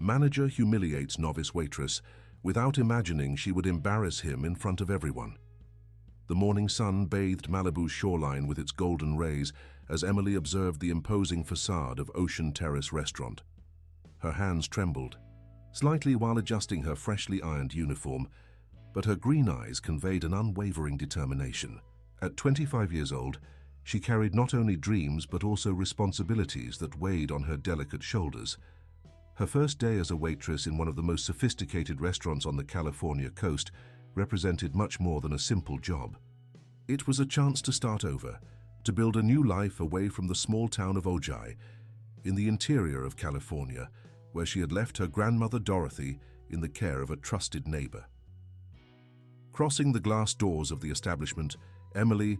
Manager humiliates novice waitress without imagining she would embarrass him in front of everyone. The morning sun bathed Malibu's shoreline with its golden rays as Emily observed the imposing facade of Ocean Terrace restaurant. Her hands trembled, slightly while adjusting her freshly ironed uniform, but her green eyes conveyed an unwavering determination. At 25 years old, she carried not only dreams but also responsibilities that weighed on her delicate shoulders. Her first day as a waitress in one of the most sophisticated restaurants on the California coast represented much more than a simple job. It was a chance to start over, to build a new life away from the small town of Ojai, in the interior of California, where she had left her grandmother Dorothy in the care of a trusted neighbor. Crossing the glass doors of the establishment, Emily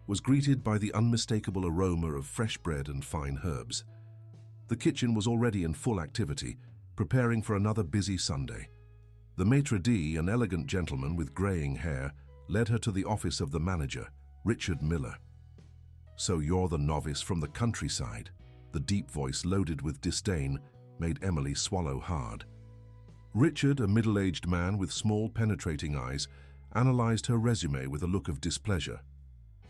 was greeted by the unmistakable aroma of fresh bread and fine herbs. The kitchen was already in full activity, preparing for another busy Sunday. The maitre d', an elegant gentleman with graying hair, led her to the office of the manager, Richard Miller. "So you're the novice from the countryside?" The deep voice, loaded with disdain, made Emily swallow hard. Richard, a middle-aged man with small, penetrating eyes, analyzed her resume with a look of displeasure.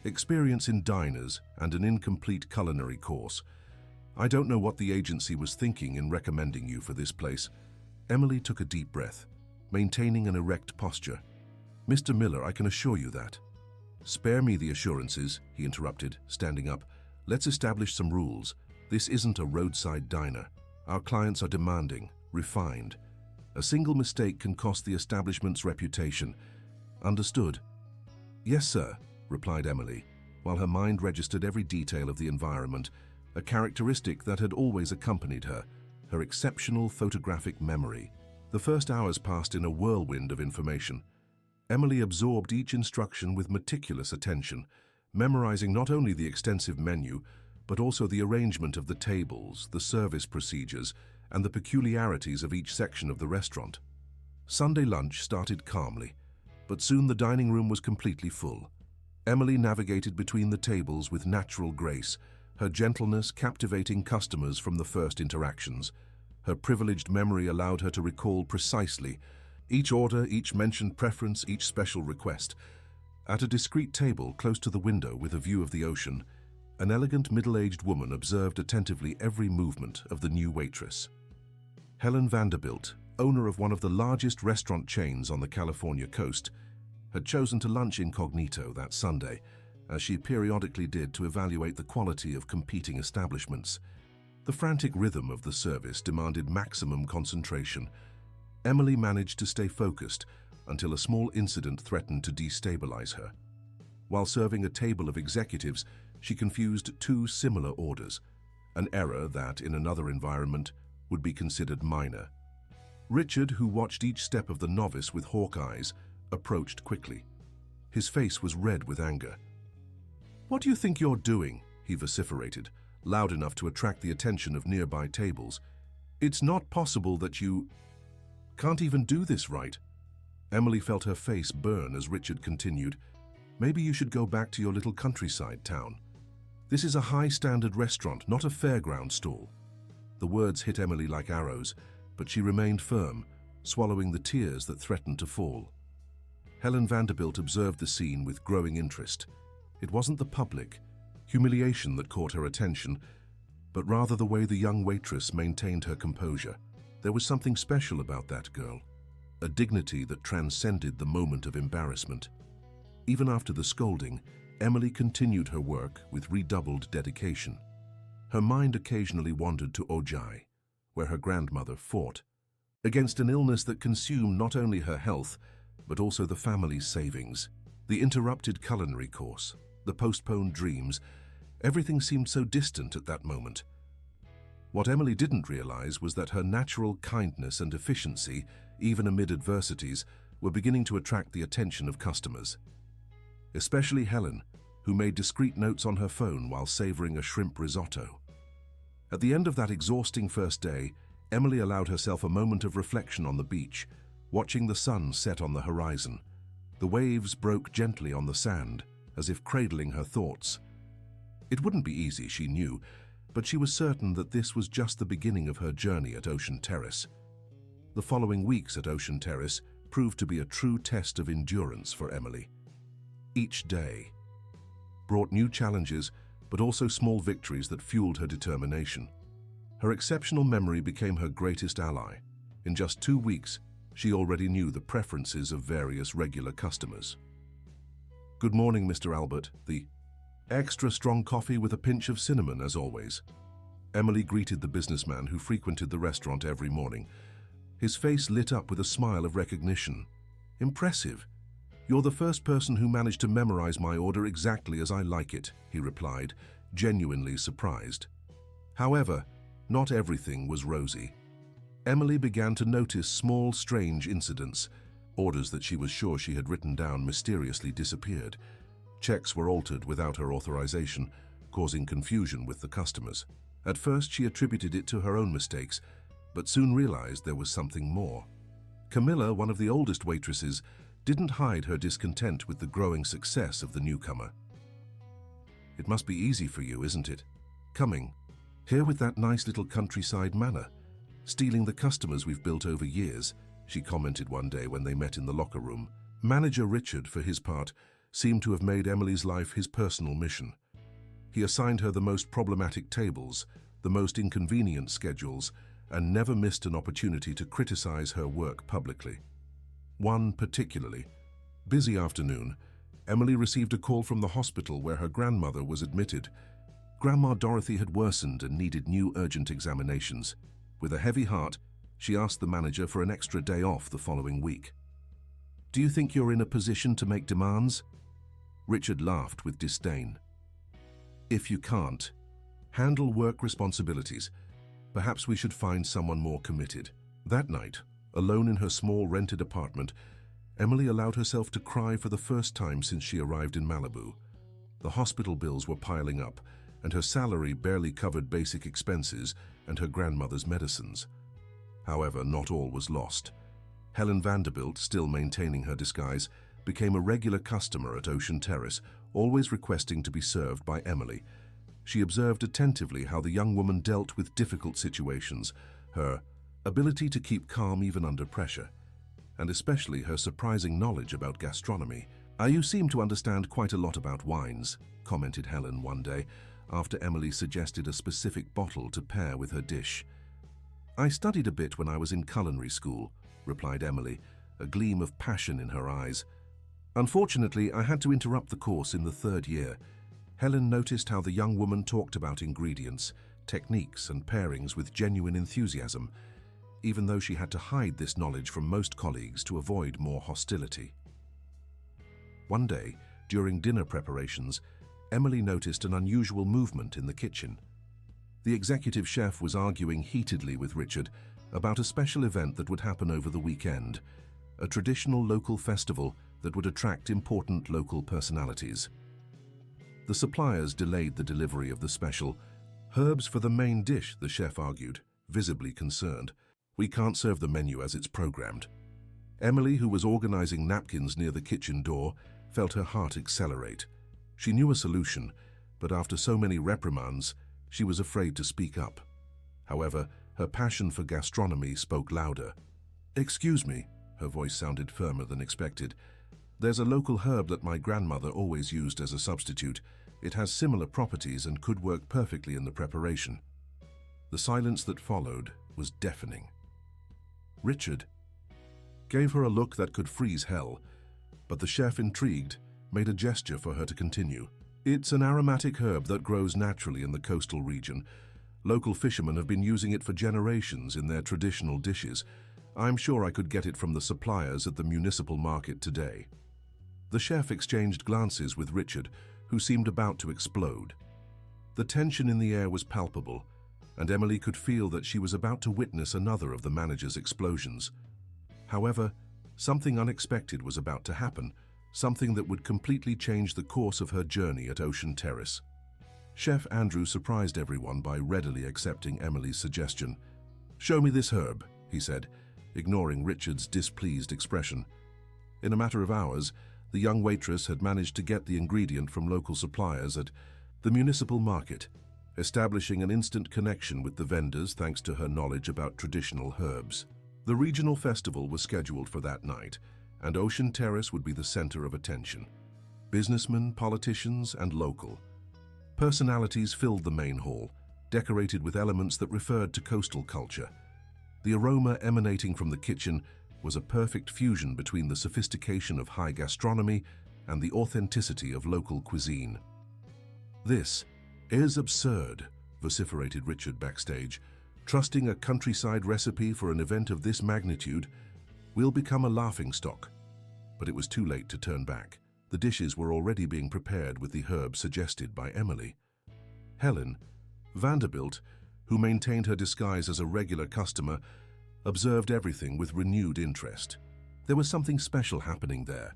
"Experience in diners and an incomplete culinary course. I don't know what the agency was thinking in recommending you for this place." Emily took a deep breath, maintaining an erect posture. "Mr. Miller, I can assure you that." "Spare me the assurances," he interrupted, standing up. "Let's establish some rules. This isn't a roadside diner. Our clients are demanding, refined. A single mistake can cost the establishment's reputation. Understood?" "Yes, sir," replied Emily, while her mind registered every detail of the environment, a characteristic that had always accompanied her, her exceptional photographic memory. The first hours passed in a whirlwind of information. Emily absorbed each instruction with meticulous attention, memorizing not only the extensive menu, but also the arrangement of the tables, the service procedures, and the peculiarities of each section of the restaurant. Sunday lunch started calmly, but soon the dining room was completely full. Emily navigated between the tables with natural grace, her gentleness captivating customers from the first interactions. Her privileged memory allowed her to recall precisely each order, each mentioned preference, each special request. At a discreet table close to the window with a view of the ocean, an elegant middle-aged woman observed attentively every movement of the new waitress. Helen Vanderbilt, owner of one of the largest restaurant chains on the California coast, had chosen to lunch incognito that Sunday, as she periodically did to evaluate the quality of competing establishments. The frantic rhythm of the service demanded maximum concentration. Emily managed to stay focused until a small incident threatened to destabilize her. While serving a table of executives, she confused two similar orders, an error that, in another environment, would be considered minor. Richard, who watched each step of the novice with hawk eyes, approached quickly. His face was red with anger. "What do you think you're doing?" he vociferated, loud enough to attract the attention of nearby tables. "It's not possible that you can't even do this right." Emily felt her face burn as Richard continued. "Maybe you should go back to your little countryside town. This is a high-standard restaurant, not a fairground stall." The words hit Emily like arrows, but she remained firm, swallowing the tears that threatened to fall. Helen Vanderbilt observed the scene with growing interest. It wasn't the public humiliation that caught her attention, but rather the way the young waitress maintained her composure. There was something special about that girl, a dignity that transcended the moment of embarrassment. Even after the scolding, Emily continued her work with redoubled dedication. Her mind occasionally wandered to Ojai, where her grandmother fought against an illness that consumed not only her health, but also the family's savings. The interrupted culinary course, the postponed dreams, everything seemed so distant at that moment. What Emily didn't realize was that her natural kindness and efficiency, even amid adversities, were beginning to attract the attention of customers. Especially Helen, who made discreet notes on her phone while savoring a shrimp risotto. At the end of that exhausting first day, Emily allowed herself a moment of reflection on the beach, watching the sun set on the horizon. The waves broke gently on the sand, as if cradling her thoughts. It wouldn't be easy, she knew, but she was certain that this was just the beginning of her journey at Ocean Terrace. The following weeks at Ocean Terrace proved to be a true test of endurance for Emily. Each day brought new challenges, but also small victories that fueled her determination. Her exceptional memory became her greatest ally. In just 2 weeks, she already knew the preferences of various regular customers. "Good morning, Mr. Albert. The extra strong coffee with a pinch of cinnamon, as always." Emily greeted the businessman who frequented the restaurant every morning. His face lit up with a smile of recognition. "Impressive. You're the first person who managed to memorize my order exactly as I like it," he replied, genuinely surprised. However, not everything was rosy. Emily began to notice small, strange incidents. Orders that she was sure she had written down mysteriously disappeared. Checks were altered without her authorization, causing confusion with the customers. At first, she attributed it to her own mistakes, but soon realized there was something more. Camilla, one of the oldest waitresses, didn't hide her discontent with the growing success of the newcomer. "It must be easy for you, isn't it? Coming here with that nice little countryside manner, stealing the customers we've built over years," she commented one day when they met in the locker room. Manager Richard, for his part, seemed to have made Emily's life his personal mission. He assigned her the most problematic tables, the most inconvenient schedules, and never missed an opportunity to criticize her work publicly. One particularly busy afternoon, Emily received a call from the hospital where her grandmother was admitted. Grandma Dorothy had worsened and needed new urgent examinations. With a heavy heart, she asked the manager for an extra day off the following week. "Do you think you're in a position to make demands?" Richard laughed with disdain. "If you can't handle work responsibilities, perhaps we should find someone more committed." That night, alone in her small rented apartment, Emily allowed herself to cry for the first time since she arrived in Malibu. The hospital bills were piling up, and her salary barely covered basic expenses and her grandmother's medicines. However, not all was lost. Helen Vanderbilt, still maintaining her disguise, became a regular customer at Ocean Terrace, always requesting to be served by Emily. She observed attentively how the young woman dealt with difficult situations, her ability to keep calm even under pressure, and especially her surprising knowledge about gastronomy. "You seem to understand quite a lot about wines," commented Helen one day, after Emily suggested a specific bottle to pair with her dish. "I studied a bit when I was in culinary school," replied Emily, a gleam of passion in her eyes. "Unfortunately, I had to interrupt the course in the 3rd year." Helen noticed how the young woman talked about ingredients, techniques, and pairings with genuine enthusiasm, even though she had to hide this knowledge from most colleagues to avoid more hostility. One day, during dinner preparations, Emily noticed an unusual movement in the kitchen. The executive chef was arguing heatedly with Richard about a special event that would happen over the weekend, a traditional local festival that would attract important local personalities. The suppliers delayed the delivery of the special herbs for the main dish, the chef argued, visibly concerned. "We can't serve the menu as it's programmed." Emily, who was organizing napkins near the kitchen door, felt her heart accelerate. She knew a solution, but after so many reprimands, she was afraid to speak up. However, her passion for gastronomy spoke louder. "Excuse me," her voice sounded firmer than expected. "There's a local herb that my grandmother always used as a substitute. It has similar properties and could work perfectly in the preparation." The silence that followed was deafening. Richard gave her a look that could freeze hell, but the chef, intrigued, made a gesture for her to continue. "It's an aromatic herb that grows naturally in the coastal region. Local fishermen have been using it for generations in their traditional dishes. I'm sure I could get it from the suppliers at the municipal market today." The chef exchanged glances with Richard, who seemed about to explode. The tension in the air was palpable, and Emily could feel that she was about to witness another of the manager's explosions. However, something unexpected was about to happen, something that would completely change the course of her journey at Ocean Terrace. Chef Andrew surprised everyone by readily accepting Emily's suggestion. "Show me this herb," he said, ignoring Richard's displeased expression. In a matter of hours, the young waitress had managed to get the ingredient from local suppliers at the municipal market, establishing an instant connection with the vendors thanks to her knowledge about traditional herbs. The regional festival was scheduled for that night, and Ocean Terrace would be the center of attention. Businessmen, politicians, and local personalities filled the main hall, decorated with elements that referred to coastal culture. The aroma emanating from the kitchen was a perfect fusion between the sophistication of high gastronomy and the authenticity of local cuisine. "This is absurd," vociferated Richard backstage. "Trusting a countryside recipe for an event of this magnitude will become a laughingstock." But it was too late to turn back. The dishes were already being prepared with the herbs suggested by Emily. Helen Vanderbilt, who maintained her disguise as a regular customer, observed everything with renewed interest. There was something special happening there,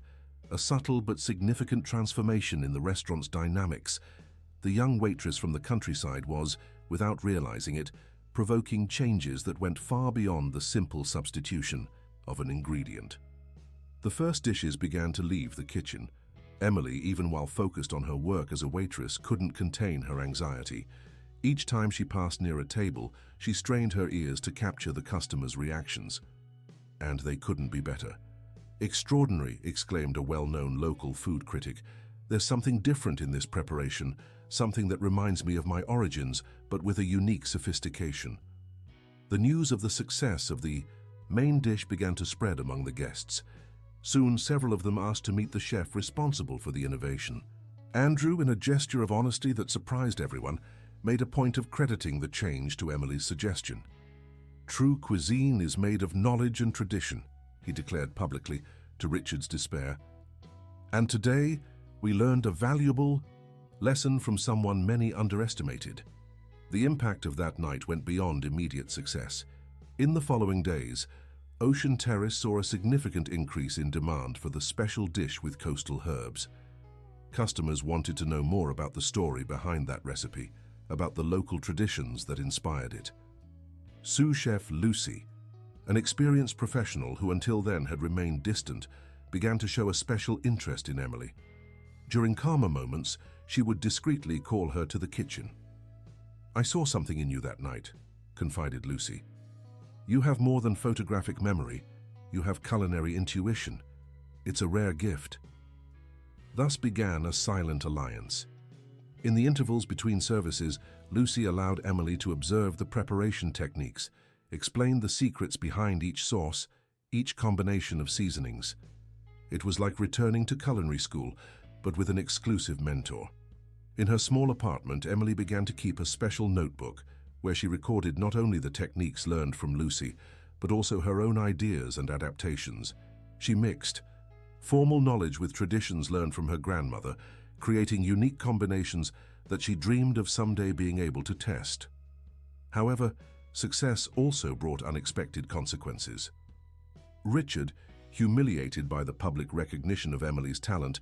a subtle but significant transformation in the restaurant's dynamics. The young waitress from the countryside was, without realizing it, provoking changes that went far beyond the simple substitution of an ingredient. The first dishes began to leave the kitchen. Emily, even while focused on her work as a waitress, couldn't contain her anxiety. Each time she passed near a table, she strained her ears to capture the customers' reactions. And they couldn't be better. "Extraordinary," exclaimed a well-known local food critic. "There's something different in this preparation, something that reminds me of my origins, but with a unique sophistication." The news of the success of the main dish began to spread among the guests. Soon, several of them asked to meet the chef responsible for the innovation. Andrew, in a gesture of honesty that surprised everyone, made a point of crediting the change to Emily's suggestion. "True cuisine is made of knowledge and tradition," he declared publicly, to Richard's despair. "And today, we learned a valuable lesson from someone many underestimated." The impact of that night went beyond immediate success. In the following days, Ocean Terrace saw a significant increase in demand for the special dish with coastal herbs. Customers wanted to know more about the story behind that recipe, about the local traditions that inspired it. Sous chef Lucy, an experienced professional who until then had remained distant, began to show a special interest in Emily. During calmer moments, she would discreetly call her to the kitchen. "I saw something in you that night," confided Lucy. "You have more than photographic memory. You have culinary intuition. It's a rare gift." Thus began a silent alliance. In the intervals between services, Lucy allowed Emily to observe the preparation techniques, explain the secrets behind each sauce, each combination of seasonings. It was like returning to culinary school, but with an exclusive mentor. In her small apartment, Emily began to keep a special notebook where she recorded not only the techniques learned from Lucy, but also her own ideas and adaptations. She mixed formal knowledge with traditions learned from her grandmother, creating unique combinations that she dreamed of someday being able to test. However, success also brought unexpected consequences. Richard, humiliated by the public recognition of Emily's talent,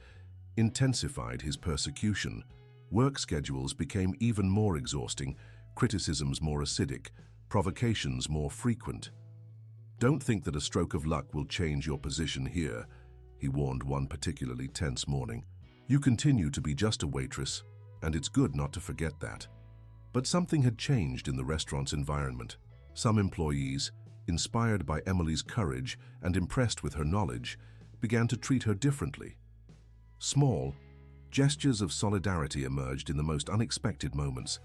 intensified his persecution. Work schedules became even more exhausting, criticisms more acidic, provocations more frequent. "Don't think that a stroke of luck will change your position here," he warned one particularly tense morning. "You continue to be just a waitress, and it's good not to forget that." But something had changed in the restaurant's environment. Some employees, inspired by Emily's courage and impressed with her knowledge, began to treat her differently. Small gestures of solidarity emerged in the most unexpected moments.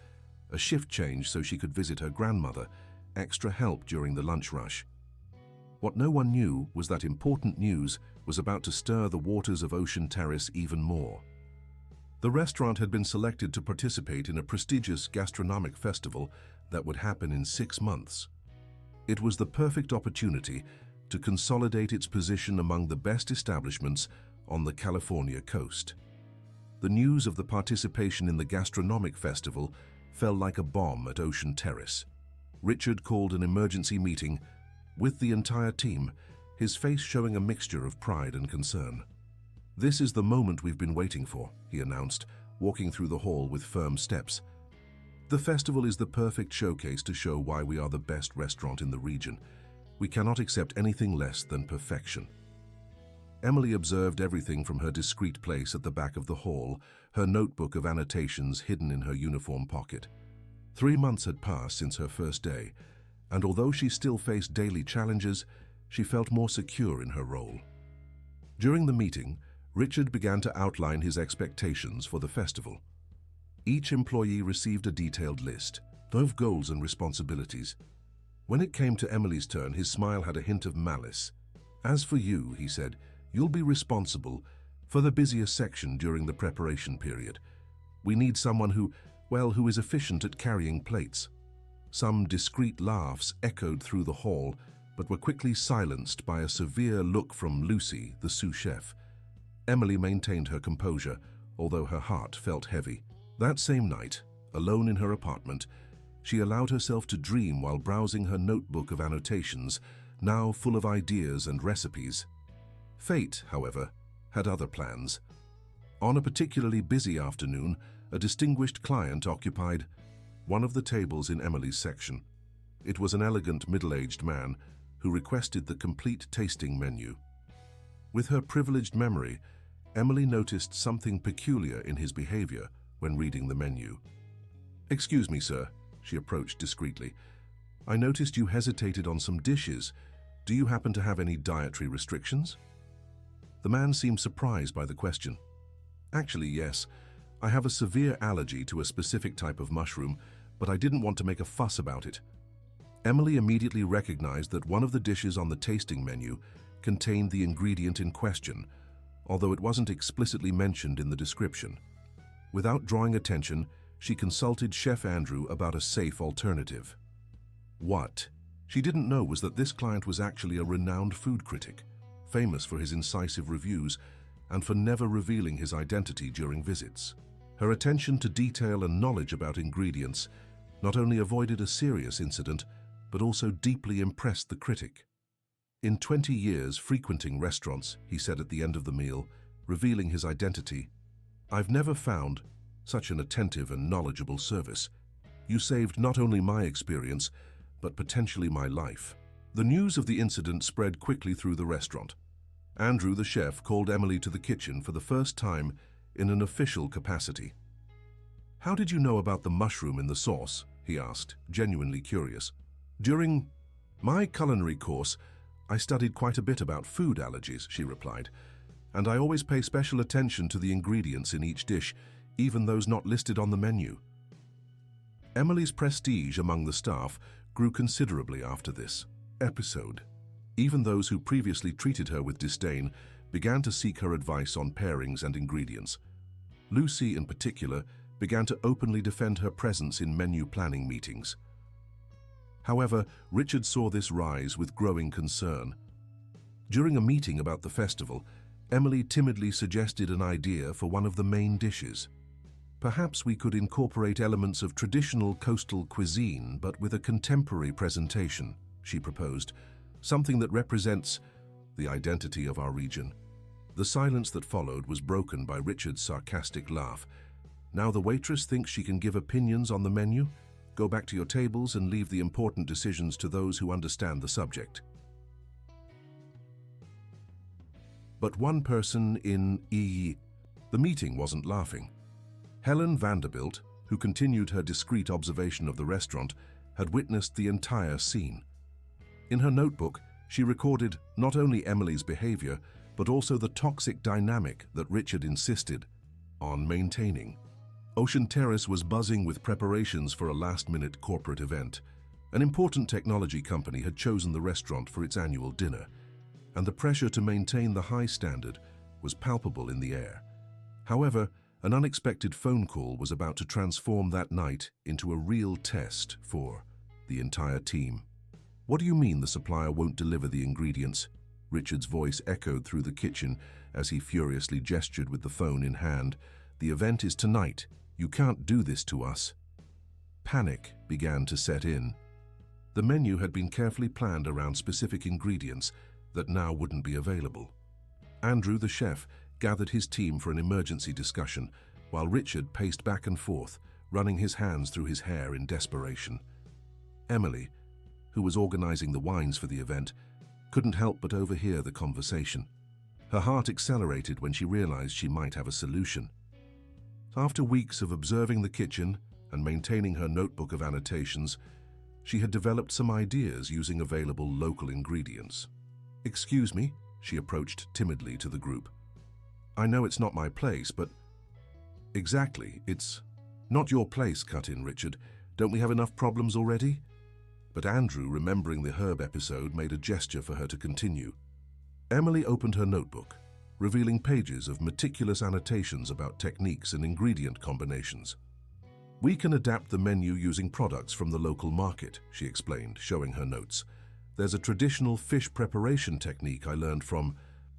A shift change so she could visit her grandmother, extra help during the lunch rush. What no one knew was that important news was about to stir the waters of Ocean Terrace even more. The restaurant had been selected to participate in a prestigious gastronomic festival that would happen in 6 months. It was the perfect opportunity to consolidate its position among the best establishments on the California coast. The news of the participation in the gastronomic festival fell like a bomb at Ocean Terrace. Richard called an emergency meeting with the entire team, his face showing a mixture of pride and concern. "This is the moment we've been waiting for," he announced, walking through the hall with firm steps. "The festival is the perfect showcase to show why we are the best restaurant in the region. We cannot accept anything less than perfection." Emily observed everything from her discreet place at the back of the hall, her notebook of annotations hidden in her uniform pocket. 3 months had passed since her first day, and although she still faced daily challenges, she felt more secure in her role. During the meeting, Richard began to outline his expectations for the festival. Each employee received a detailed list of goals and responsibilities. When it came to Emily's turn, his smile had a hint of malice. "As for you," he said, "you'll be responsible for the busiest section during the preparation period. We need someone who is efficient at carrying plates." Some discreet laughs echoed through the hall, but were quickly silenced by a severe look from Lucy, the sous chef. Emily maintained her composure, although her heart felt heavy. That same night, alone in her apartment, she allowed herself to dream while browsing her notebook of annotations, now full of ideas and recipes. Fate, however, had other plans. On a particularly busy afternoon, a distinguished client occupied one of the tables in Emily's section. It was an elegant middle-aged man who requested the complete tasting menu. With her privileged memory, Emily noticed something peculiar in his behavior when reading the menu. "Excuse me, sir," she approached discreetly. "I noticed you hesitated on some dishes. Do you happen to have any dietary restrictions?" The man seemed surprised by the question. "Actually, yes. I have a severe allergy to a specific type of mushroom, but I didn't want to make a fuss about it." Emily immediately recognized that one of the dishes on the tasting menu contained the ingredient in question, although it wasn't explicitly mentioned in the description. Without drawing attention, she consulted Chef Andrew about a safe alternative. What she didn't know was that this client was actually a renowned food critic, famous for his incisive reviews and for never revealing his identity during visits. Her attention to detail and knowledge about ingredients not only avoided a serious incident, but also deeply impressed the critic. "In 20 years frequenting restaurants," he said at the end of the meal, revealing his identity, "I've never found such an attentive and knowledgeable service. You saved not only my experience, but potentially my life." The news of the incident spread quickly through the restaurant. Andrew, the chef, called Emily to the kitchen for the first time in an official capacity. "How did you know about the mushroom in the sauce?" he asked, genuinely curious. "During my culinary course, I studied quite a bit about food allergies," she replied, "and I always pay special attention to the ingredients in each dish, even those not listed on the menu." Emily's prestige among the staff grew considerably after this episode. Even those who previously treated her with disdain began to seek her advice on pairings and ingredients. Lucy, in particular, began to openly defend her presence in menu planning meetings. However, Richard saw this rise with growing concern. During a meeting about the festival, Emily timidly suggested an idea for one of the main dishes. "Perhaps we could incorporate elements of traditional coastal cuisine, but with a contemporary presentation," she proposed, "something that represents the identity of our region." The silence that followed was broken by Richard's sarcastic laugh. "Now the waitress thinks she can give opinions on the menu? Go back to your tables and leave the important decisions to those who understand the subject." But one person in the meeting wasn't laughing. Helen Vanderbilt, who continued her discreet observation of the restaurant, had witnessed the entire scene. In her notebook, she recorded not only Emily's behavior, but also the toxic dynamic that Richard insisted on maintaining. Ocean Terrace was buzzing with preparations for a last-minute corporate event. An important technology company had chosen the restaurant for its annual dinner, and the pressure to maintain the high standard was palpable in the air. However, an unexpected phone call was about to transform that night into a real test for the entire team. "What do you mean the supplier won't deliver the ingredients?" Richard's voice echoed through the kitchen as he furiously gestured with the phone in hand. "The event is tonight. You can't do this to us." Panic began to set in. The menu had been carefully planned around specific ingredients that now wouldn't be available. Andrew, the chef, gathered his team for an emergency discussion, while Richard paced back and forth, running his hands through his hair in desperation. Emily, who was organizing the wines for the event, couldn't help but overhear the conversation. Her heart accelerated when she realized she might have a solution. After weeks of observing the kitchen and maintaining her notebook of annotations, She had developed some ideas using available local ingredients. "Excuse me," she approached timidly to the group. "I know it's not my place, but—" "Exactly, it's not your place," cut in Richard. "Don't we have enough problems already?" But Andrew, remembering the herb episode, made a gesture for her to continue. Emily opened her notebook, revealing pages of meticulous annotations about techniques and ingredient combinations. "We can adapt the menu using products from the local market," she explained, showing her notes. "There's a traditional fish preparation technique I learned from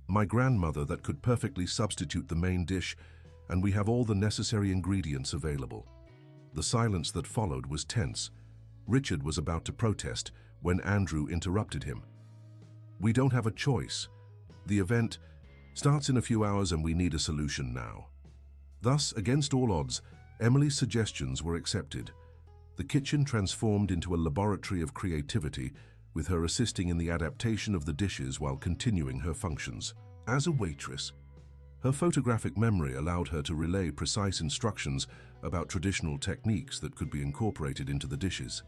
my grandmother that could perfectly substitute the main dish, and we have all the necessary ingredients available." The silence that followed was tense. Richard was about to protest when Andrew interrupted him. "We don't have a choice. The event starts in a few hours and we need a solution now." Thus, against all odds, Emily's suggestions were accepted. The kitchen transformed into a laboratory of creativity, with her assisting in the adaptation of the dishes while continuing her functions. As a waitress, her photographic memory allowed her to relay precise instructions about traditional techniques that could be incorporated into the dishes.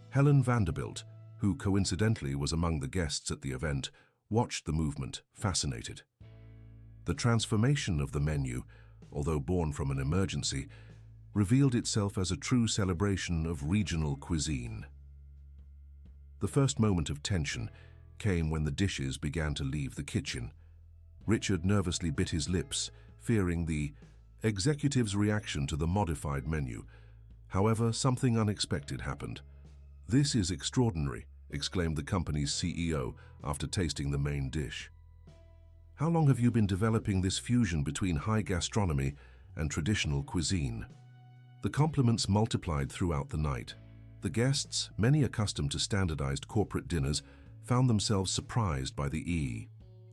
Helen Vanderbilt, who coincidentally was among the guests at the event, watched the movement, fascinated. The transformation of the menu, although born from an emergency, revealed itself as a true celebration of regional cuisine. The first moment of tension came when the dishes began to leave the kitchen. Richard nervously bit his lips, fearing the executive's reaction to the modified menu. However, something unexpected happened. "This is extraordinary," exclaimed the company's CEO after tasting the main dish. "How long have you been developing this fusion between high gastronomy and traditional cuisine?" The compliments multiplied throughout the night. The guests, many accustomed to standardized corporate dinners, found themselves surprised by the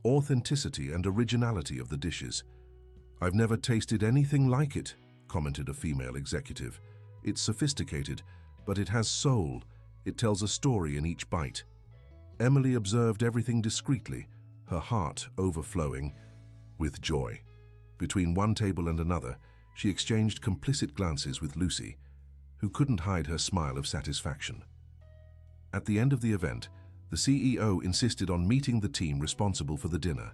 authenticity and originality of the dishes. "I've never tasted anything like it," commented a female executive. "It's sophisticated, but it has soul. It tells a story in each bite." Emily observed everything discreetly, her heart overflowing with joy. Between one table and another, she exchanged complicit glances with Lucy, who couldn't hide her smile of satisfaction. At the end of the event, the CEO insisted on meeting the team responsible for the dinner.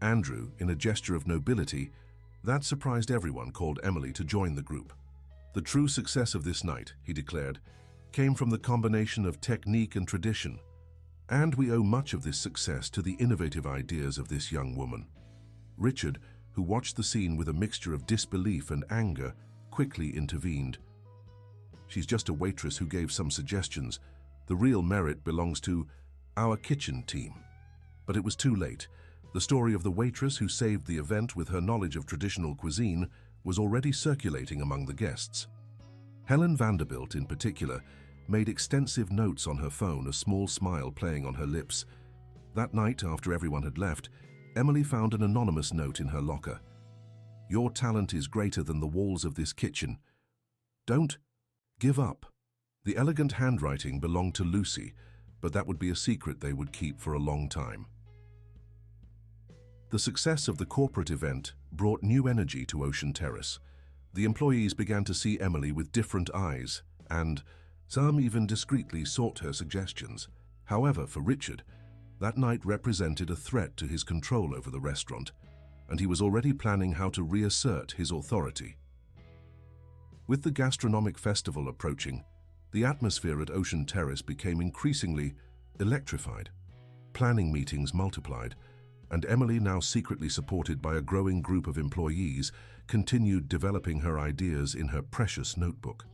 Andrew, in a gesture of nobility that surprised everyone, called Emily to join the group. "The true success of this night," he declared, "came from the combination of technique and tradition, and we owe much of this success to the innovative ideas of this young woman." Richard, who watched the scene with a mixture of disbelief and anger, quickly intervened. "She's just a waitress who gave some suggestions. The real merit belongs to our kitchen team." But it was too late. The story of the waitress who saved the event with her knowledge of traditional cuisine was already circulating among the guests. Helen Vanderbilt, in particular, made extensive notes on her phone, a small smile playing on her lips. That night, after everyone had left, Emily found an anonymous note in her locker. "Your talent is greater than the walls of this kitchen. Don't give up." The elegant handwriting belonged to Lucy, but that would be a secret they would keep for a long time. The success of the corporate event brought new energy to Ocean Terrace. The employees began to see Emily with different eyes, and some even discreetly sought her suggestions. However, for Richard, that night represented a threat to his control over the restaurant, and he was already planning how to reassert his authority. With the gastronomic festival approaching, the atmosphere at Ocean Terrace became increasingly electrified. Planning meetings multiplied, and Emily, now secretly supported by a growing group of employees, continued developing her ideas in her precious notebook.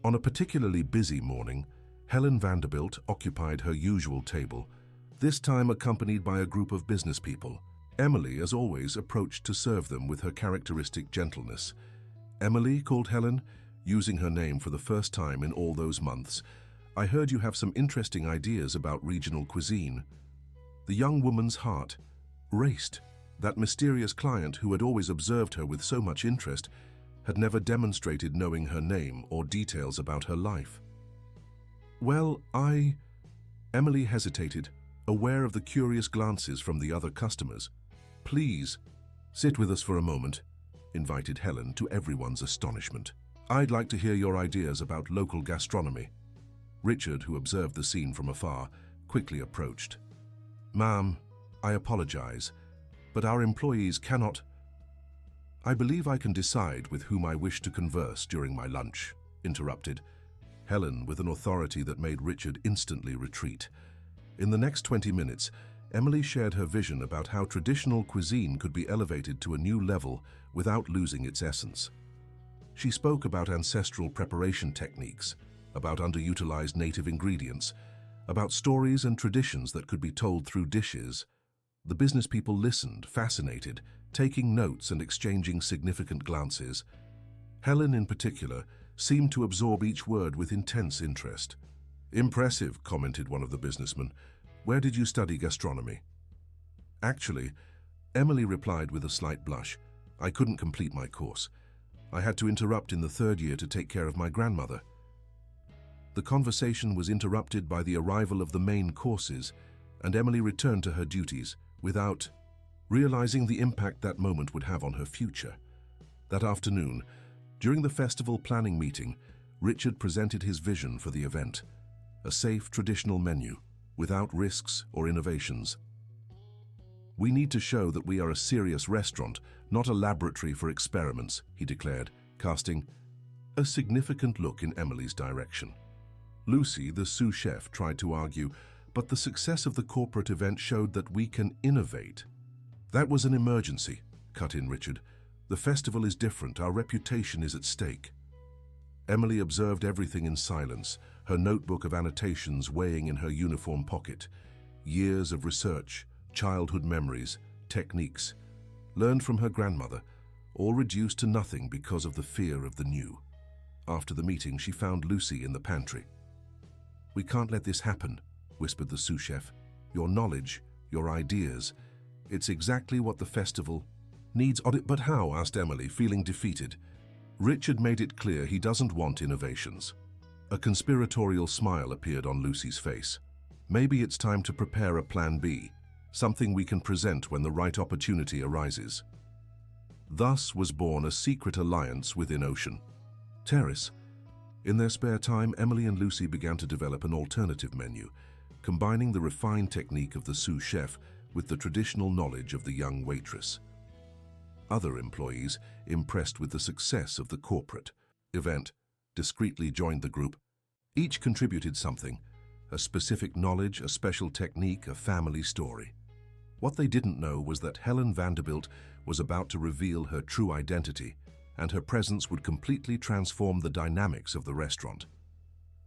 On a particularly busy morning, Helen Vanderbilt occupied her usual table, this time accompanied by a group of business people. Emily, as always, approached to serve them with her characteristic gentleness. "Emily," called Helen, using her name for the first time in all those months, "I heard you have some interesting ideas about regional cuisine." The young woman's heart raced. That mysterious client, who had always observed her with so much interest, had never demonstrated knowing her name or details about her life. "Well, Emily hesitated, aware of the curious glances from the other customers. "Please, sit with us for a moment," invited Helen, to everyone's astonishment. "I'd like to hear your ideas about local gastronomy." Richard, who observed the scene from afar, quickly approached. "Ma'am, I apologize, but our employees cannot—" "I believe I can decide with whom I wish to converse during my lunch," interrupted Helen with an authority that made Richard instantly retreat. In the next 20 minutes, Emily shared her vision about how traditional cuisine could be elevated to a new level without losing its essence. She spoke about ancestral preparation techniques, about underutilized native ingredients, about stories and traditions that could be told through dishes. The business people listened, fascinated, taking notes and exchanging significant glances. Helen, in particular, seemed to absorb each word with intense interest. "Impressive," commented one of the businessmen. "Where did you study gastronomy?" "Actually," Emily replied with a slight blush, "I couldn't complete my course. I had to interrupt in the third year to take care of my grandmother." The conversation was interrupted by the arrival of the main courses, and Emily returned to her duties without realizing the impact that moment would have on her future. That afternoon, during the festival planning meeting, Richard presented his vision for the event: a safe, traditional menu, without risks or innovations. "We need to show that we are a serious restaurant, not a laboratory for experiments," he declared, casting a significant look in Emily's direction. Lucy, the sous chef, tried to argue, but the success of the corporate event showed that we can innovate. "That was an emergency," cut in Richard. "The festival is different. Our reputation is at stake." Emily observed everything in silence, her notebook of annotations weighing in her uniform pocket. Years of research, childhood memories, techniques, learned from her grandmother, all reduced to nothing because of the fear of the new. After the meeting, she found Lucy in the pantry. "We can't let this happen," whispered the sous chef. "Your knowledge, your ideas, it's exactly what the festival needs." "But how?" asked Emily, feeling defeated. Richard made it clear he doesn't want innovations. A conspiratorial smile appeared on Lucy's face. "Maybe it's time to prepare a plan B, something we can present when the right opportunity arises." Thus was born a secret alliance within Ocean Terrace. In their spare time, Emily and Lucy began to develop an alternative menu, combining the refined technique of the sous chef with the traditional knowledge of the young waitress. Other employees, impressed with the success of the corporate event, discreetly joined the group. Each contributed something: a specific knowledge, a special technique, a family story. What they didn't know was that Helen Vanderbilt was about to reveal her true identity, and her presence would completely transform the dynamics of the restaurant.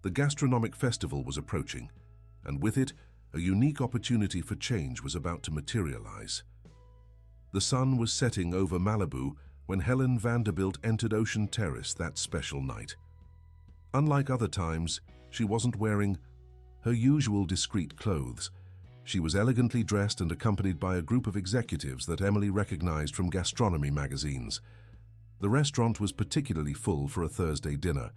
The gastronomic festival was approaching, and with it, a unique opportunity for change was about to materialize. The sun was setting over Malibu when Helen Vanderbilt entered Ocean Terrace that special night. Unlike other times, she wasn't wearing her usual discreet clothes. She was elegantly dressed and accompanied by a group of executives that Emily recognized from gastronomy magazines. The restaurant was particularly full for a Thursday dinner.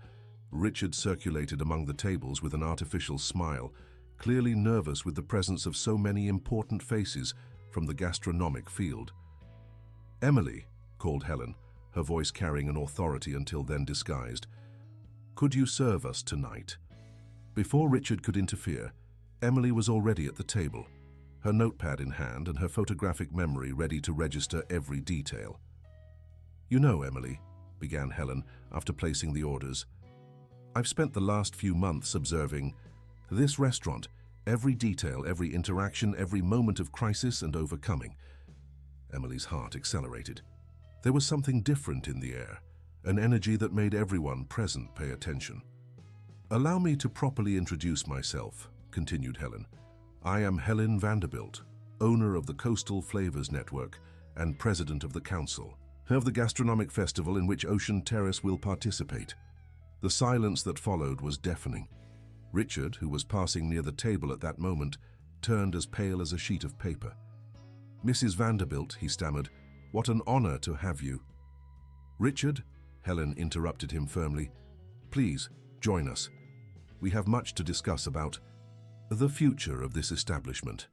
Richard circulated among the tables with an artificial smile, clearly nervous with the presence of so many important faces from the gastronomic field. "Emily," called Helen, her voice carrying an authority until then disguised, "could you serve us tonight?" Before Richard could interfere, Emily was already at the table, her notepad in hand and her photographic memory ready to register every detail. "You know, Emily," began Helen after placing the orders, "I've spent the last few months observing this restaurant, every detail, every interaction, every moment of crisis and overcoming." Emily's heart accelerated. There was something different in the air, an energy that made everyone present pay attention. "Allow me to properly introduce myself," continued Helen. "I am Helen Vanderbilt, owner of the Coastal Flavors Network and president of the council of the gastronomic festival in which Ocean Terrace will participate." The silence that followed was deafening. Richard, who was passing near the table at that moment, turned as pale as a sheet of paper. "Mrs. Vanderbilt," he stammered, "what an honor to have you." "Richard," Helen interrupted him firmly, "please join us. We have much to discuss about the future of this establishment."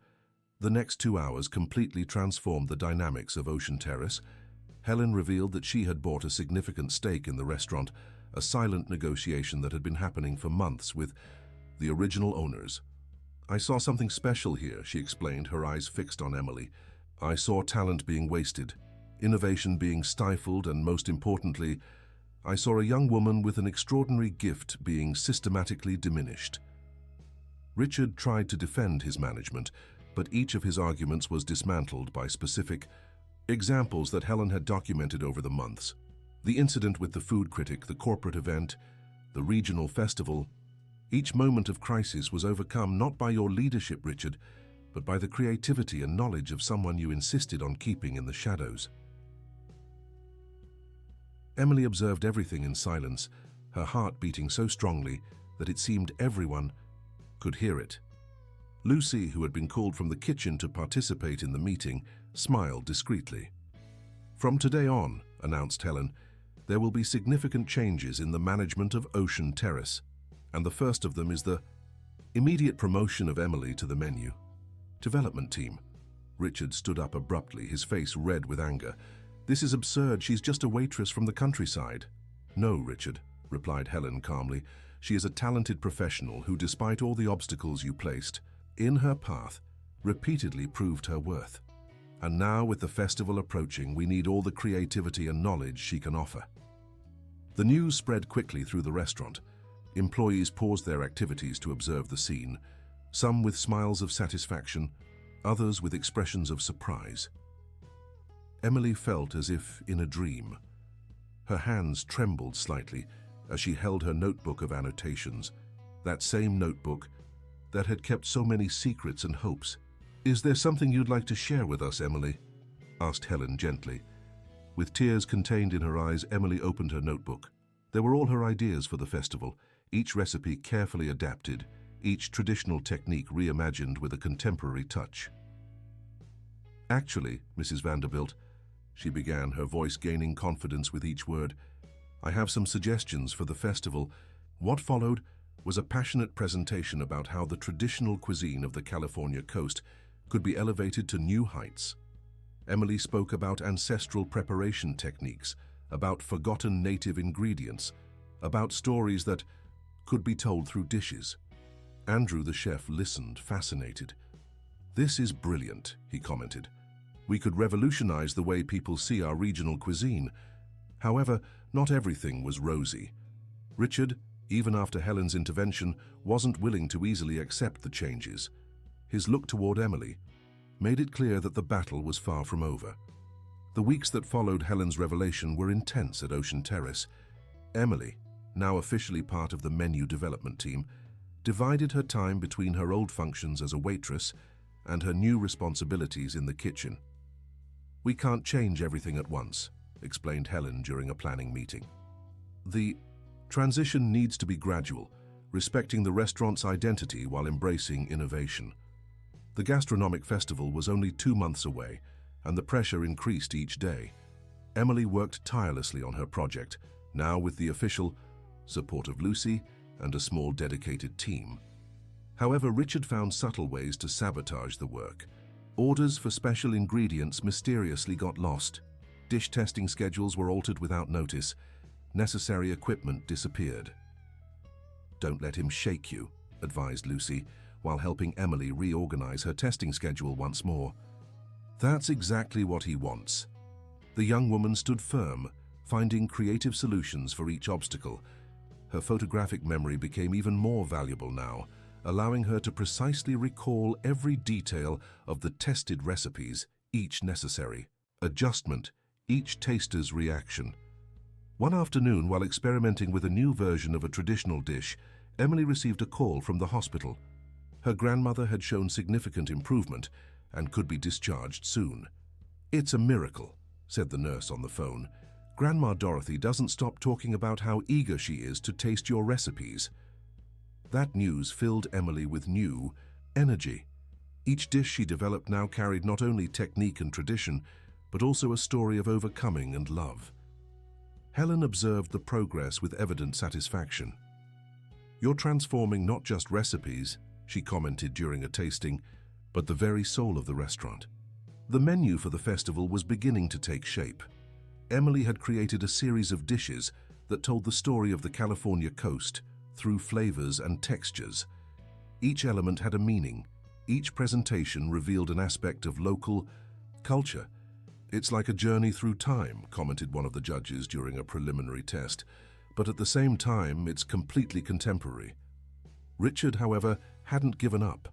The next 2 hours completely transformed the dynamics of Ocean Terrace. Helen revealed that she had bought a significant stake in the restaurant, a silent negotiation that had been happening for months with the original owners. "I saw something special here," she explained, her eyes fixed on Emily. "I saw talent being wasted, innovation being stifled, and most importantly, I saw a young woman with an extraordinary gift being systematically diminished." Richard tried to defend his management, but each of his arguments was dismantled by specific examples that Helen had documented over the months. The incident with the food critic, the corporate event, the regional festival. Each moment of crisis was overcome not by your leadership, Richard, but by the creativity and knowledge of someone you insisted on keeping in the shadows. Emily observed everything in silence, her heart beating so strongly that it seemed everyone could hear it. Lucy, who had been called from the kitchen to participate in the meeting, smiled discreetly. "From today on," announced Helen, "there will be significant changes in the management of Ocean Terrace, and the first of them is the immediate promotion of Emily to the menu development team." Richard stood up abruptly, his face red with anger. "This is absurd. She's just a waitress from the countryside." "No, Richard," replied Helen calmly. "She is a talented professional who, despite all the obstacles you placed in her path, repeatedly proved her worth. And now, with the festival approaching, we need all the creativity and knowledge she can offer." The news spread quickly through the restaurant. Employees paused their activities to observe the scene, some with smiles of satisfaction, others with expressions of surprise. Emily felt as if in a dream. Her hands trembled slightly as she held her notebook of annotations, that same notebook that had kept so many secrets and hopes. "Is there something you'd like to share with us, Emily?" asked Helen gently. With tears contained in her eyes, Emily opened her notebook. There were all her ideas for the festival, each recipe carefully adapted, each traditional technique reimagined with a contemporary touch. "Actually, Mrs. Vanderbilt," she began, her voice gaining confidence with each word, "I have some suggestions for the festival." What followed was a passionate presentation about how the traditional cuisine of the California coast could be elevated to new heights. Emily spoke about ancestral preparation techniques, about forgotten native ingredients, about stories that could be told through dishes. Andrew, the chef, listened, fascinated. "This is brilliant," he commented. "We could revolutionize the way people see our regional cuisine." However, not everything was rosy. Richard, even after Helen's intervention, wasn't willing to easily accept the changes. His look toward Emily made it clear that the battle was far from over. The weeks that followed Helen's revelation were intense at Ocean Terrace. Emily, now officially part of the menu development team, divided her time between her old functions as a waitress and her new responsibilities in the kitchen. "We can't change everything at once," explained Helen during a planning meeting. "The transition needs to be gradual, respecting the restaurant's identity while embracing innovation." The gastronomic festival was only 2 months away, and the pressure increased each day. Emily worked tirelessly on her project, now with the official support of Lucy and a small dedicated team. However, Richard found subtle ways to sabotage the work. Orders for special ingredients mysteriously got lost. Dish testing schedules were altered without notice. Necessary equipment disappeared. "Don't let him shake you," advised Lucy, while helping Emily reorganize her testing schedule once more. "That's exactly what he wants." The young woman stood firm, finding creative solutions for each obstacle. Her photographic memory became even more valuable now, allowing her to precisely recall every detail of the tested recipes, each necessary adjustment, each taster's reaction. One afternoon, while experimenting with a new version of a traditional dish, Emily received a call from the hospital. Her grandmother had shown significant improvement and could be discharged soon. "It's a miracle," said the nurse on the phone. "Grandma Dorothy doesn't stop talking about how eager she is to taste your recipes." That news filled Emily with new energy. Each dish she developed now carried not only technique and tradition, but also a story of overcoming and love. Helen observed the progress with evident satisfaction. "You're transforming not just recipes," she commented during a tasting, "but the very soul of the restaurant." The menu for the festival was beginning to take shape. Emily had created a series of dishes that told the story of the California coast through flavors and textures. Each element had a meaning. Each presentation revealed an aspect of local culture. "It's like a journey through time," commented one of the judges during a preliminary test, "but at the same time, it's completely contemporary." Richard, however, hadn't given up.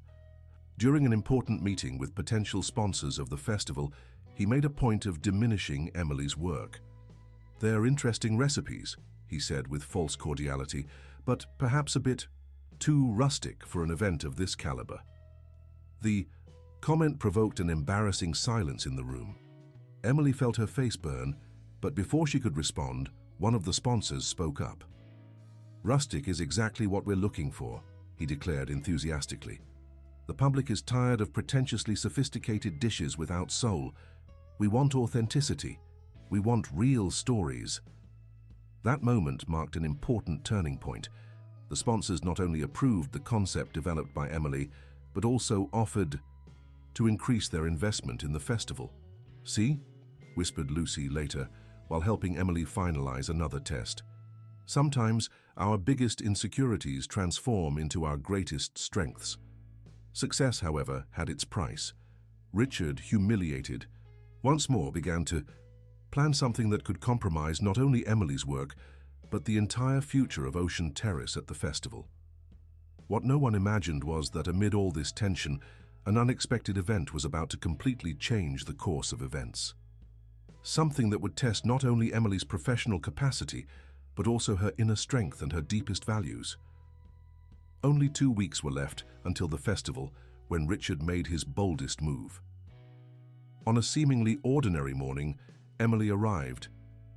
During an important meeting with potential sponsors of the festival, he made a point of diminishing Emily's work. "They're interesting recipes," he said with false cordiality, "but perhaps a bit too rustic for an event of this caliber." The comment provoked an embarrassing silence in the room. Emily felt her face burn, but before she could respond, one of the sponsors spoke up. "Rustic is exactly what we're looking for," he declared enthusiastically. "The public is tired of pretentiously sophisticated dishes without soul. We want authenticity. We want real stories." That moment marked an important turning point. The sponsors not only approved the concept developed by Emily, but also offered to increase their investment in the festival. "See?" whispered Lucy later, while helping Emily finalize another test. "Sometimes our biggest insecurities transform into our greatest strengths." Success, however, had its price. Richard, humiliated, once more began to plan something that could compromise not only Emily's work, but the entire future of Ocean Terrace at the festival. What no one imagined was that amid all this tension, an unexpected event was about to completely change the course of events. Something that would test not only Emily's professional capacity, but also her inner strength and her deepest values. Only 2 weeks were left until the festival, when Richard made his boldest move. On a seemingly ordinary morning, Emily arrived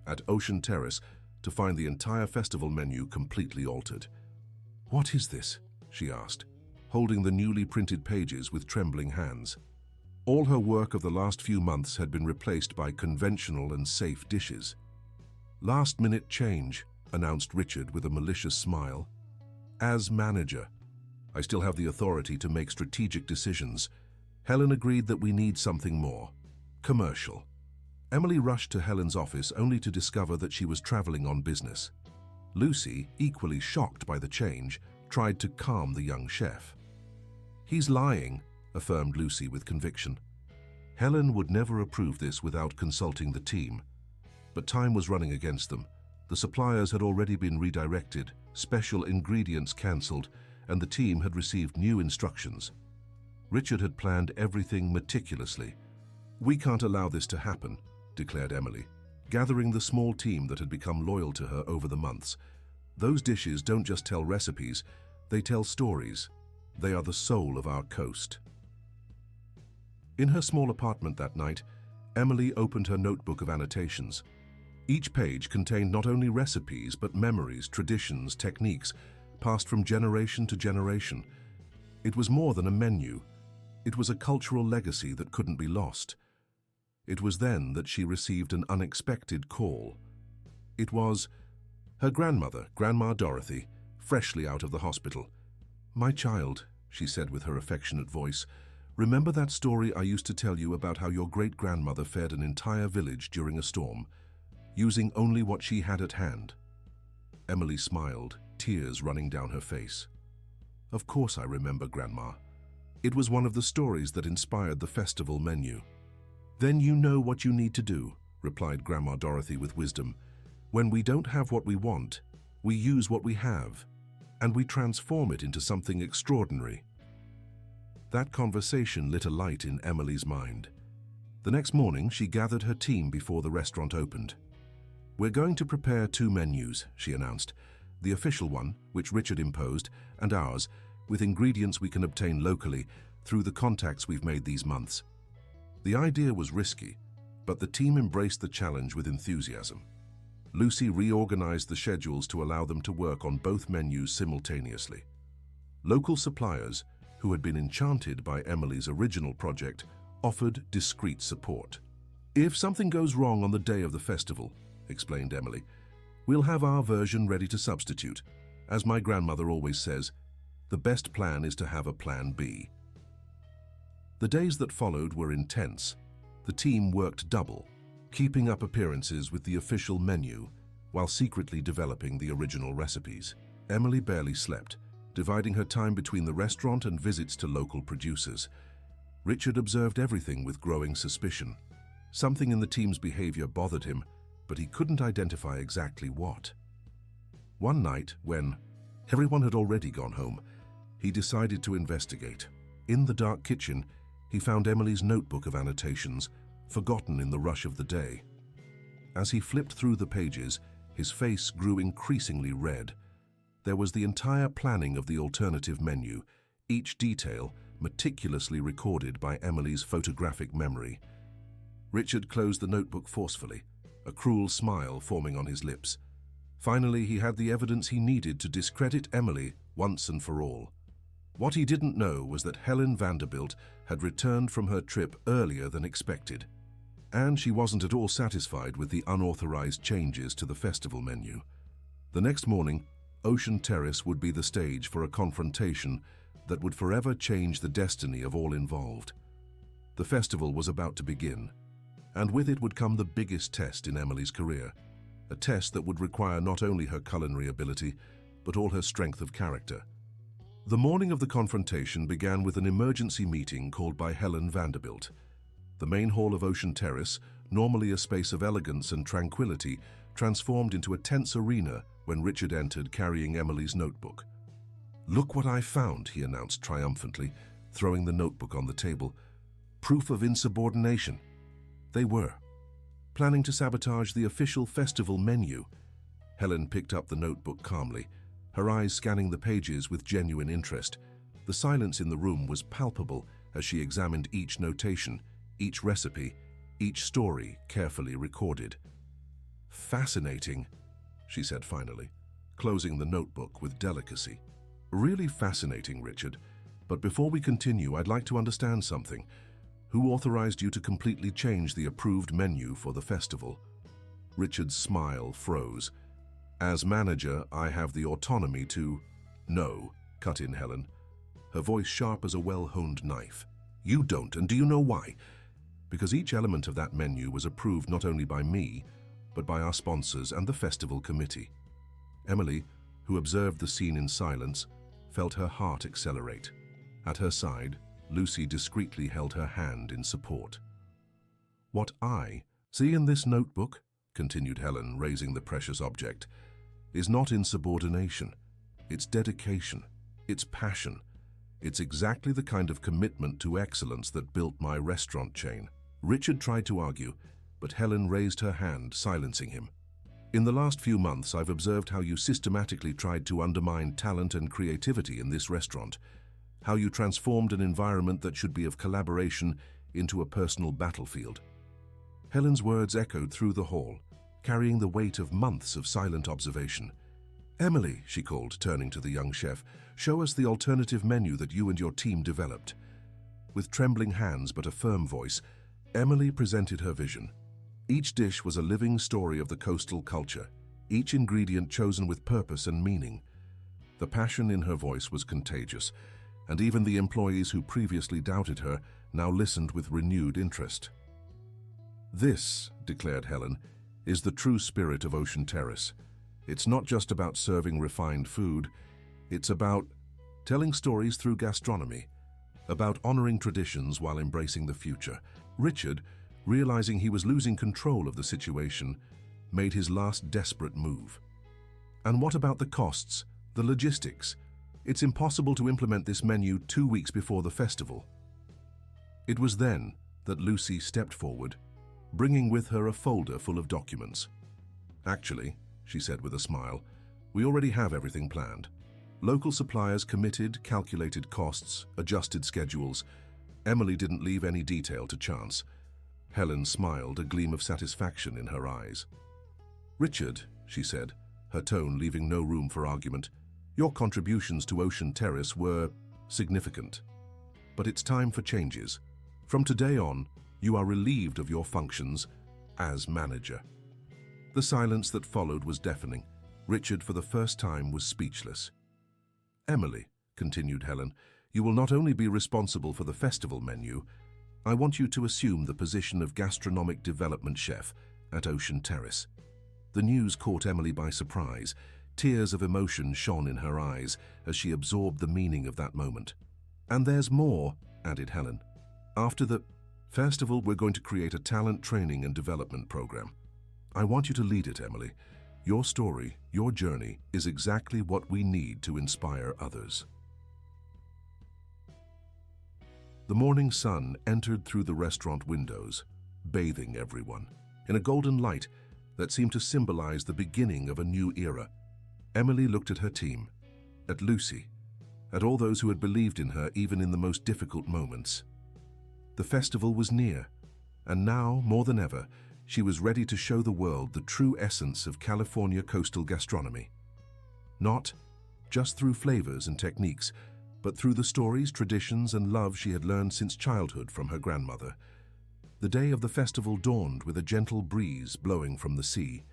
at Ocean Terrace to find the entire festival menu completely altered. "What is this?" she asked, holding the newly printed pages with trembling hands. All her work of the last few months had been replaced by conventional and safe dishes. "Last-minute change," announced Richard with a malicious smile. "As manager, I still have the authority to make strategic decisions. Helen agreed that we need something more. Commercial." Emily rushed to Helen's office only to discover that she was traveling on business. Lucy, equally shocked by the change, tried to calm the young chef. "He's lying," affirmed Lucy with conviction. Helen would never approve this without consulting the team. But time was running against them. The suppliers had already been redirected, special ingredients cancelled, and the team had received new instructions. Richard had planned everything meticulously. "We can't allow this to happen," declared Emily, gathering the small team that had become loyal to her over the months. "Those dishes don't just tell recipes, they tell stories. They are the soul of our coast." In her small apartment that night, Emily opened her notebook of annotations. Each page contained not only recipes, but memories, traditions, techniques, passed from generation to generation. It was more than a menu. It was a cultural legacy that couldn't be lost. It was then that she received an unexpected call. It was her grandmother, Grandma Dorothy, freshly out of the hospital. "My child," she said with her affectionate voice, "remember that story I used to tell you about how your great-grandmother fed an entire village during a storm, using only what she had at hand?" Emily smiled, tears running down her face. "Of course I remember, Grandma. It was one of the stories that inspired the festival menu." "Then you know what you need to do," replied Grandma Dorothy with wisdom. "When we don't have what we want, we use what we have, and we transform it into something extraordinary." That conversation lit a light in Emily's mind. The next morning, she gathered her team before the restaurant opened. "We're going to prepare 2 menus," she announced. "The official one, which Richard imposed, and ours, with ingredients we can obtain locally through the contacts we've made these months." The idea was risky, but the team embraced the challenge with enthusiasm. Lucy reorganized the schedules to allow them to work on both menus simultaneously. Local suppliers, who had been enchanted by Emily's original project, offered discreet support. "If something goes wrong on the day of the festival," explained Emily, "we'll have our version ready to substitute. As my grandmother always says, the best plan is to have a plan B." The days that followed were intense. The team worked double, keeping up appearances with the official menu while secretly developing the original recipes. Emily barely slept, dividing her time between the restaurant and visits to local producers. Richard observed everything with growing suspicion. Something in the team's behavior bothered him, but he couldn't identify exactly what. One night, when everyone had already gone home, he decided to investigate. In the dark kitchen, he found Emily's notebook of annotations, forgotten in the rush of the day. As he flipped through the pages, his face grew increasingly red. There was the entire planning of the alternative menu, each detail meticulously recorded by Emily's photographic memory. Richard closed the notebook forcefully, a cruel smile forming on his lips. Finally, he had the evidence he needed to discredit Emily once and for all. What he didn't know was that Helen Vanderbilt had returned from her trip earlier than expected, and she wasn't at all satisfied with the unauthorized changes to the festival menu. The next morning, Ocean Terrace would be the stage for a confrontation that would forever change the destiny of all involved. The festival was about to begin, and with it would come the biggest test in Emily's career, a test that would require not only her culinary ability, but all her strength of character. The morning of the confrontation began with an emergency meeting called by Helen Vanderbilt. The main hall of Ocean Terrace, normally a space of elegance and tranquility, transformed into a tense arena when Richard entered carrying Emily's notebook. "Look what I found," he announced triumphantly, throwing the notebook on the table. "Proof of insubordination." They were planning to sabotage the official festival menu. Helen picked up the notebook calmly, her eyes scanning the pages with genuine interest. The silence in the room was palpable as she examined each notation, each recipe, each story carefully recorded. "Fascinating," she said finally, closing the notebook with delicacy. "Really fascinating, Richard. But before we continue, I'd like to understand something. Who authorized you to completely change the approved menu for the festival?" Richard's smile froze. "As manager, I have the autonomy to—" "No," cut in Helen, her voice sharp as a well-honed knife. "You don't, and do you know why? Because each element of that menu was approved not only by me, but by our sponsors and the festival committee." Emily, who observed the scene in silence, felt her heart accelerate. At her side, Lucy discreetly held her hand in support. "What I see in this notebook," continued Helen, raising the precious object, "is not insubordination. It's dedication. It's passion. It's exactly the kind of commitment to excellence that built my restaurant chain." Richard tried to argue, but Helen raised her hand, silencing him. "In the last few months, I've observed how you systematically tried to undermine talent and creativity in this restaurant, how you transformed an environment that should be of collaboration into a personal battlefield." Helen's words echoed through the hall, carrying the weight of months of silent observation. "Emily," she called, turning to the young chef, "show us the alternative menu that you and your team developed." With trembling hands but a firm voice, Emily presented her vision. Each dish was a living story of the coastal culture, each ingredient chosen with purpose and meaning. The passion in her voice was contagious, and even the employees who previously doubted her now listened with renewed interest. "This," declared Helen, "is the true spirit of Ocean Terrace. It's not just about serving refined food, it's about telling stories through gastronomy, about honoring traditions while embracing the future." Richard, realizing he was losing control of the situation, made his last desperate move. "And what about the costs, the logistics? It's impossible to implement this menu 2 weeks before the festival." It was then that Lucy stepped forward, bringing with her a folder full of documents. "Actually," she said with a smile, "we already have everything planned. Local suppliers committed, calculated costs, adjusted schedules. Emily didn't leave any detail to chance." Helen smiled, a gleam of satisfaction in her eyes. "Richard," she said, her tone leaving no room for argument, "your contributions to Ocean Terrace were significant. But it's time for changes. From today on, you are relieved of your functions as manager." The silence that followed was deafening. Richard, for the first time, was speechless. "Emily," continued Helen, "you will not only be responsible for the festival menu, I want you to assume the position of gastronomic development chef at Ocean Terrace." The news caught Emily by surprise. Tears of emotion shone in her eyes as she absorbed the meaning of that moment. "And there's more," added Helen. "After the festival, we're going to create a talent training and development program. I want you to lead it, Emily. Your story, your journey, is exactly what we need to inspire others." The morning sun entered through the restaurant windows, bathing everyone in a golden light that seemed to symbolize the beginning of a new era. Emily looked at her team, at Lucy, at all those who had believed in her even in the most difficult moments. The festival was near, and now, more than ever, she was ready to show the world the true essence of California coastal gastronomy. Not just through flavors and techniques, but through the stories, traditions, and love she had learned since childhood from her grandmother. The day of the festival dawned with a gentle breeze blowing from the sea.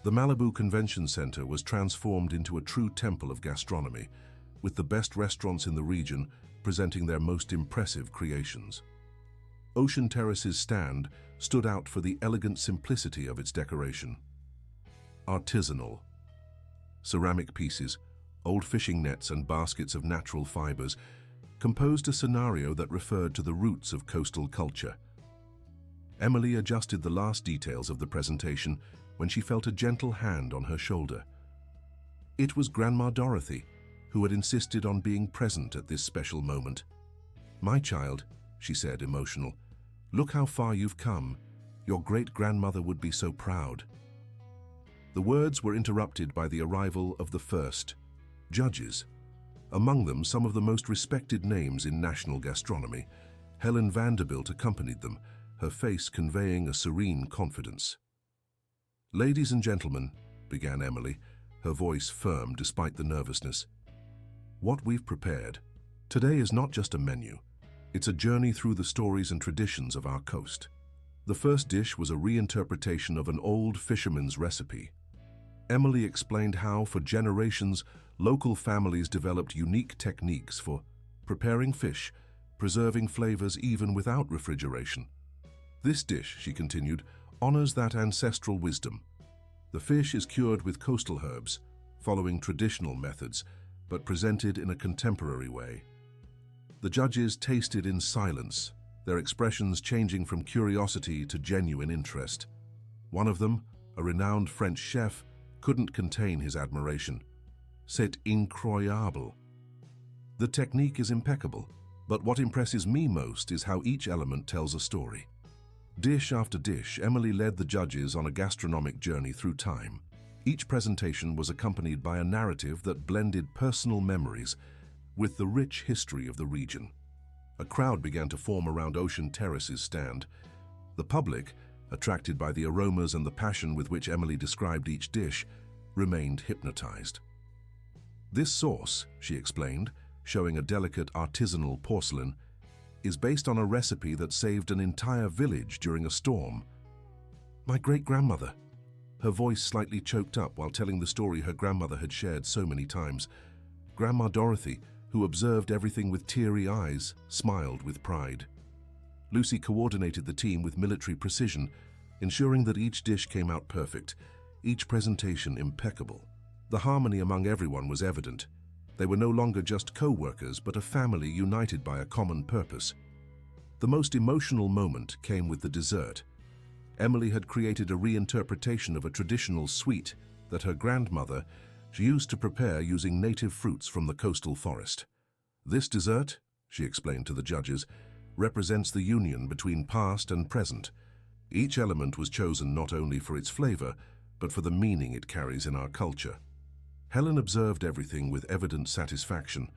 The Malibu Convention Center was transformed into a true temple of gastronomy, with the best restaurants in the region presenting their most impressive creations. Ocean Terrace's stand stood out for the elegant simplicity of its decoration. Artisanal. Ceramic pieces, old fishing nets, and baskets of natural fibers composed a scenario that referred to the roots of coastal culture. Emily adjusted the last details of the presentation when she felt a gentle hand on her shoulder. It was Grandma Dorothy, who had insisted on being present at this special moment. "My child," she said, emotional, "look how far you've come. Your great-grandmother would be so proud." The words were interrupted by the arrival of the first judges. Among them, some of the most respected names in national gastronomy. Helen Vanderbilt accompanied them, her face conveying a serene confidence. "Ladies and gentlemen," began Emily, her voice firm despite the nervousness, "what we've prepared today is not just a menu. It's a journey through the stories and traditions of our coast." The first dish was a reinterpretation of an old fisherman's recipe. Emily explained how, for generations, local families developed unique techniques for preparing fish, preserving flavors even without refrigeration. "This dish," she continued, "honors that ancestral wisdom. The fish is cured with coastal herbs, following traditional methods, but presented in a contemporary way." The judges tasted in silence, their expressions changing from curiosity to genuine interest. One of them, a renowned French chef, couldn't contain his admiration. "C'est incroyable." The technique is impeccable, but what impresses me most is how each element tells a story. Dish after dish, Emily led the judges on a gastronomic journey through time. Each presentation was accompanied by a narrative that blended personal memories with the rich history of the region. A crowd began to form around Ocean Terrace's stand. The public, attracted by the aromas and the passion with which Emily described each dish, remained hypnotized. "This sauce," she explained, showing a delicate artisanal porcelain, "is based on a recipe that saved an entire village during a storm." "My great-grandmother." Her voice slightly choked up while telling the story her grandmother had shared so many times. Grandma Dorothy, who observed everything with teary eyes, smiled with pride. Lucy coordinated the team with military precision, ensuring that each dish came out perfect, each presentation impeccable. The harmony among everyone was evident. They were no longer just co-workers, but a family united by a common purpose. The most emotional moment came with the dessert. Emily had created a reinterpretation of a traditional sweet that her grandmother used to prepare using native fruits from the coastal forest. "This dessert," she explained to the judges, "represents the union between past and present. Each element was chosen not only for its flavor, but for the meaning it carries in our culture." Helen observed everything with evident satisfaction.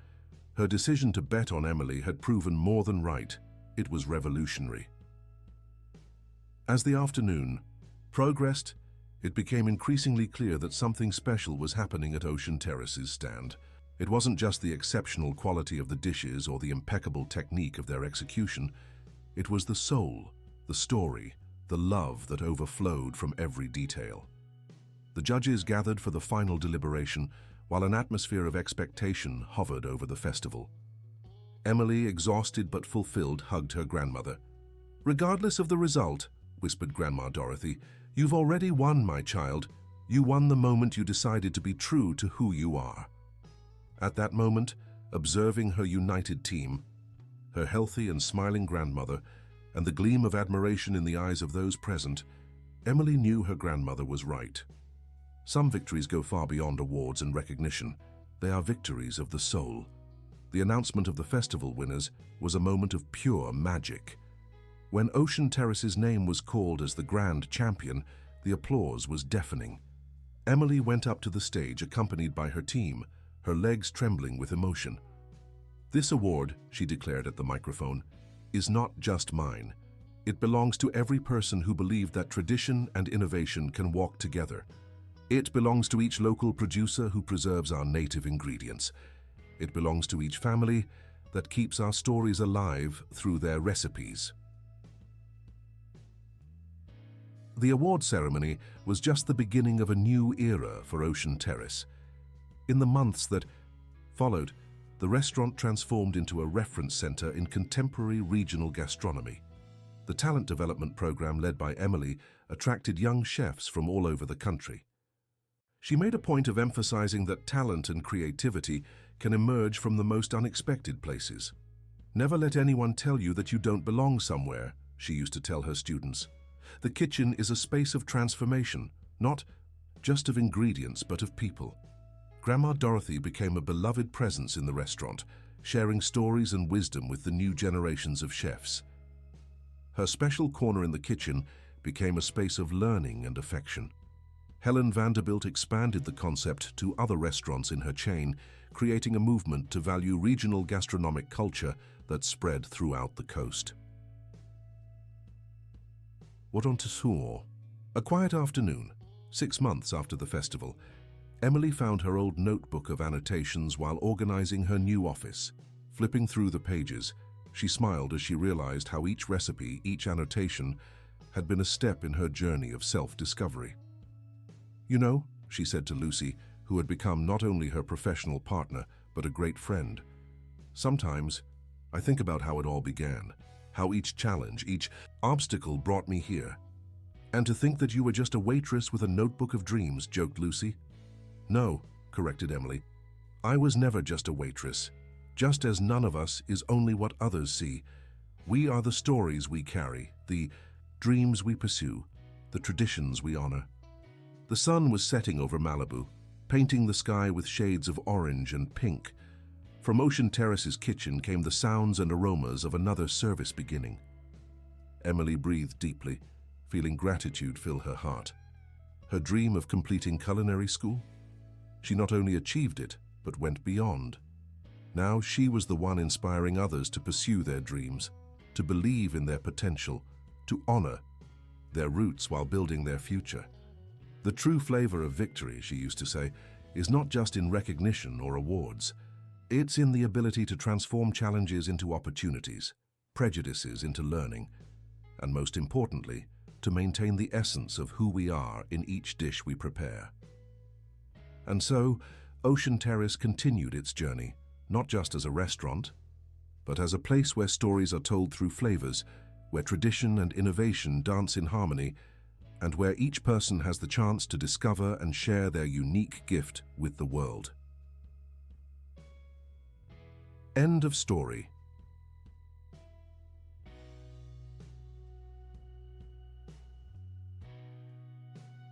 Her decision to bet on Emily had proven more than right. It was revolutionary. As the afternoon progressed, it became increasingly clear that something special was happening at Ocean Terrace's stand. It wasn't just the exceptional quality of the dishes or the impeccable technique of their execution. It was the soul, the story, the love that overflowed from every detail. The judges gathered for the final deliberation, while an atmosphere of expectation hovered over the festival. Emily, exhausted but fulfilled, hugged her grandmother. "Regardless of the result," whispered Grandma Dorothy, "you've already won, my child. You won the moment you decided to be true to who you are. At that moment, observing her united team, her healthy and smiling grandmother, and the gleam of admiration in the eyes of those present, Emily knew her grandmother was right. Some victories go far beyond awards and recognition. They are victories of the soul. The announcement of the festival winners was a moment of pure magic. When Ocean Terrace's name was called as the grand champion, the applause was deafening. Emily went up to the stage accompanied by her team, her legs trembling with emotion. "This award," she declared at the microphone, "is not just mine. It belongs to every person who believed that tradition and innovation can walk together. It belongs to each local producer who preserves our native ingredients. It belongs to each family that keeps our stories alive through their recipes." The award ceremony was just the beginning of a new era for Ocean Terrace. In the months that followed, the restaurant transformed into a reference center in contemporary regional gastronomy. The talent development program led by Emily attracted young chefs from all over the country. She made a point of emphasizing that talent and creativity can emerge from the most unexpected places. "Never let anyone tell you that you don't belong somewhere," she used to tell her students. "The kitchen is a space of transformation, not just of ingredients, but of people." Grandma Dorothy became a beloved presence in the restaurant, sharing stories and wisdom with the new generations of chefs. Her special corner in the kitchen became a space of learning and affection. Helen Vanderbilt expanded the concept to other restaurants in her chain, creating a movement to value regional gastronomic culture that spread throughout the coast. A quiet afternoon, 6 months after the festival, Emily found her old notebook of annotations while organizing her new office. Flipping through the pages, she smiled as she realized how each recipe, each annotation, had been a step in her journey of self-discovery. "You know," she said to Lucy, who had become not only her professional partner, but a great friend, "sometimes I think about how it all began, how each challenge, each obstacle brought me here. And to think that you were just a waitress with a notebook of dreams," joked Lucy. "No," corrected Emily. "I was never just a waitress. Just as none of us is only what others see. We are the stories we carry, the dreams we pursue, the traditions we honor." The sun was setting over Malibu, painting the sky with shades of orange and pink. From Ocean Terrace's kitchen came the sounds and aromas of another service beginning. Emily breathed deeply, feeling gratitude fill her heart. Her dream of completing culinary school? She not only achieved it, but went beyond. Now she was the one inspiring others to pursue their dreams, to believe in their potential, to honor their roots while building their future. The true flavor of victory, she used to say, is not just in recognition or awards. It's in the ability to transform challenges into opportunities, prejudices into learning, and most importantly, to maintain the essence of who we are in each dish we prepare. And so, Ocean Terrace continued its journey, not just as a restaurant, but as a place where stories are told through flavors, where tradition and innovation dance in harmony, and where each person has the chance to discover and share their unique gift with the world. End of story.